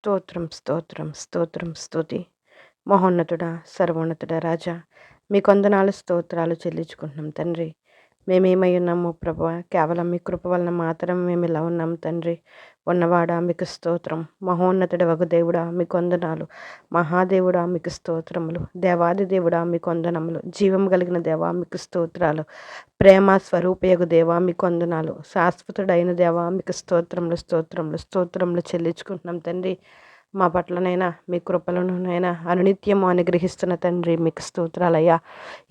స్తోత్రం, స్తోత్రం, స్తోత్రం, స్తుతి. మహోన్నతుడా, సర్వోన్నతుడా రాజా, మీ కొందనాలు స్తోత్రాలు చెల్లించుకుంటున్నాం తండ్రి. మేమేమై ఉన్నాము ప్రభువా, కేవలం మీ కృప వలన మాత్రం మేము ఇలా ఉన్నాం తండ్రి. ఉన్నవాడా మీకు స్తోత్రం, మహోన్నతుడ వగు దేవుడా మీకు వందనాలు, మహాదేవుడా మీకు స్తోత్రములు, దేవాది దేవుడా మీకు వందనములు, జీవం కలిగిన దేవా మీకు స్తోత్రాలు, ప్రేమ స్వరూపయగు దేవా మీకు వందనాలు, శాశ్వతుడైన దేవా మీకు స్తోత్రములు, స్తోత్రములు, స్తోత్రములు చెల్లించుకుంటున్నాం తండ్రి. మా పట్లనైనా మీ కృపలనునైనా అనునిత్యము అనుగ్రహిస్తున్న తండ్రి మీకు స్తోత్రాలయ్యా.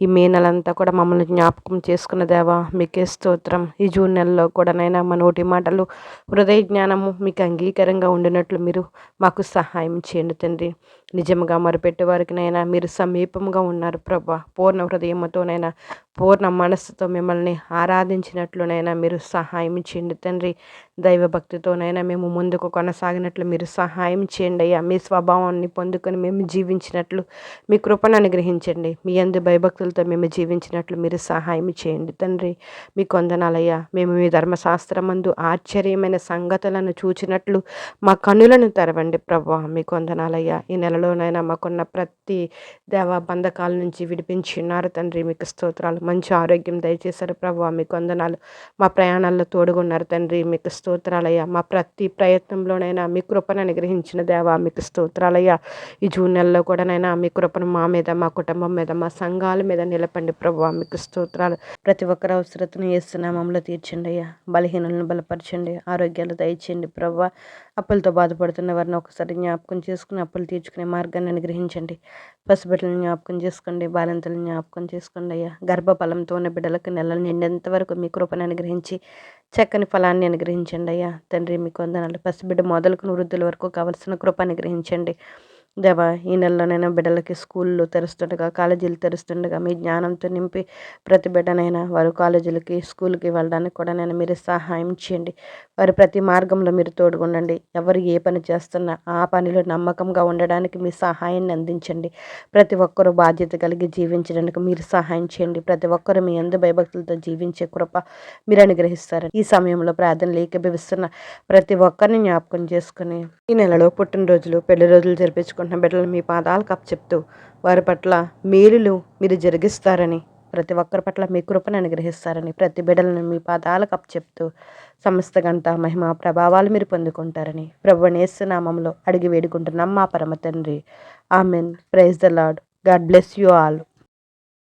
ఈ మే నెలంతా కూడా మమ్మల్ని జ్ఞాపకం చేసుకున్న దేవా మీకే స్తోత్రం. ఈ జూన్ నెలలో కూడానైనా మా నోటి మాటలు, హృదయ జ్ఞానము మీకు అంగీకారంగా ఉండినట్లు మీరు మాకు సహాయం చేయండి తండ్రి. నిజంగా మొరపెట్టే వారికినైనా మీరు సమీపంగా ఉన్నారు ప్రభా. పూర్ణ హృదయముతోనైనా పూర్ణ మనస్సుతో మిమ్మల్ని ఆరాధించినట్లునైనా మీరు సహాయం చేయండి తండ్రి. దైవభక్తితోనైనా మేము ముందుకు కొనసాగినట్లు మీరు సహాయం చేయండి అయ్యా. మీ స్వభావాన్ని పొందుకొని మేము జీవించినట్లు మీ కృపను అనుగ్రహించండి. మీ యందు భయభక్తులతో మేము జీవించినట్లు మీరు సహాయం చేయండి తండ్రి. మీ కొందనాలయ్యా, మేము మీ ధర్మశాస్త్రమందు ఆశ్చర్యమైన సంగతులను చూచినట్లు మా కన్నులను తెరవండి ప్రభా. మీ కొందనాలయ్యా, ఈ నెలలోనైనా మాకున్న ప్రతి దేవా బంధకాల నుంచి విడిపించి ఉన్నారు తండ్రి. మీకు స్తోత్రాలు. మంచి ఆరోగ్యం దయచేశారు ప్రభా. మీకు వందనాలు. మా ప్రయాణాల్లో తోడుగున్నారు తండ్రి. మీకు స్తోత్రాలయ్యా. మా ప్రతి ప్రయత్నంలోనైనా మీ కృపను అనుగ్రహించిన దేవా మీకు స్తోత్రాలయ్యా. ఈ జూన్ నెలలో కూడానైనా మీ కృపను మా మీద, మా కుటుంబం మీద, మా సంఘాల మీద నిలపండి ప్రభా. మీకు స్తోత్రాలు. ప్రతి ఒక్కరి అవసరతను యేసునామంలో తీర్చండి అయ్యా. బలహీనులను బలపరచండి, ఆరోగ్యాలు దయచేయండి ప్రభా. అప్పులతో బాధపడుతున్న వారిని ఒకసారి జ్ఞాపకం చేసుకుని అప్పులు తీర్చుకునే మార్గాన్ని అనుగ్రహించండి. పసిబిడ్డలను జ్ఞాపకం చేసుకోండి, బాలింతలను జ్ఞాపకం చేసుకోండి అయ్యా. గర్భఫలంతో ఉన్న బిడ్డలకు నెలలు నిండేంత వరకు మీ కృపను అనుగ్రహించి చక్కని ఫలాన్ని అనుగ్రహించండి అయ్యా. తండ్రి మీకు వందనాలు. పసిబిడ్డ మొదలుకుని వృద్ధుల వరకు కావలసిన కృప అనుగ్రహించండి దేవా. ఈ నెలలోనైనా బిడ్డలకి స్కూళ్ళు తెరుస్తుండగా, కాలేజీలు తెరుస్తుండగా మీ జ్ఞానంతో నింపి ప్రతి బిడ్డనైనా వారు కాలేజీలకి, స్కూల్కి వెళ్ళడానికి కూడా నేను మీరు సహాయం చేయండి. వారి ప్రతి మార్గంలో మీరు తోడుగుండండి. ఎవరు ఏ పని చేస్తున్నా ఆ పనిలో నమ్మకంగా ఉండడానికి మీ సహాయాన్ని అందించండి. ప్రతి ఒక్కరూ బాధ్యత కలిగి జీవించడానికి మీరు సహాయం చేయండి. ప్రతి ఒక్కరూ మీ యందు భయభక్తులతో జీవించే కృప మీరు అనుగ్రహిస్తారు. ఈ సమయంలో ప్రార్థనలు ఏకీభవిస్తున్న ప్రతి ఒక్కరిని జ్ఞాపకం చేసుకుని ఈ నెలలో పుట్టినరోజులు, పెళ్లి రోజులు జరిపించుకుంటున్న బిడ్డలు మీ పాదాలకు అప్పచెప్తూ వారి పట్ల మేలులు మీరు జరిగిస్తారని, ప్రతి ఒక్కరి పట్ల మీ కృపను అనుగ్రహిస్తారని, ప్రతి బిడ్డలను మీ పాదాలకు అప్పచెప్తూ సమస్త గంట మహిమ ప్రభావాలు మీరు పొందుకుంటారని ప్రభువైన యేసు నామములో అడిగి వేడుకుంటున్నాం మా పరమ తండ్రి. Amen. Praise the lord. God bless you all.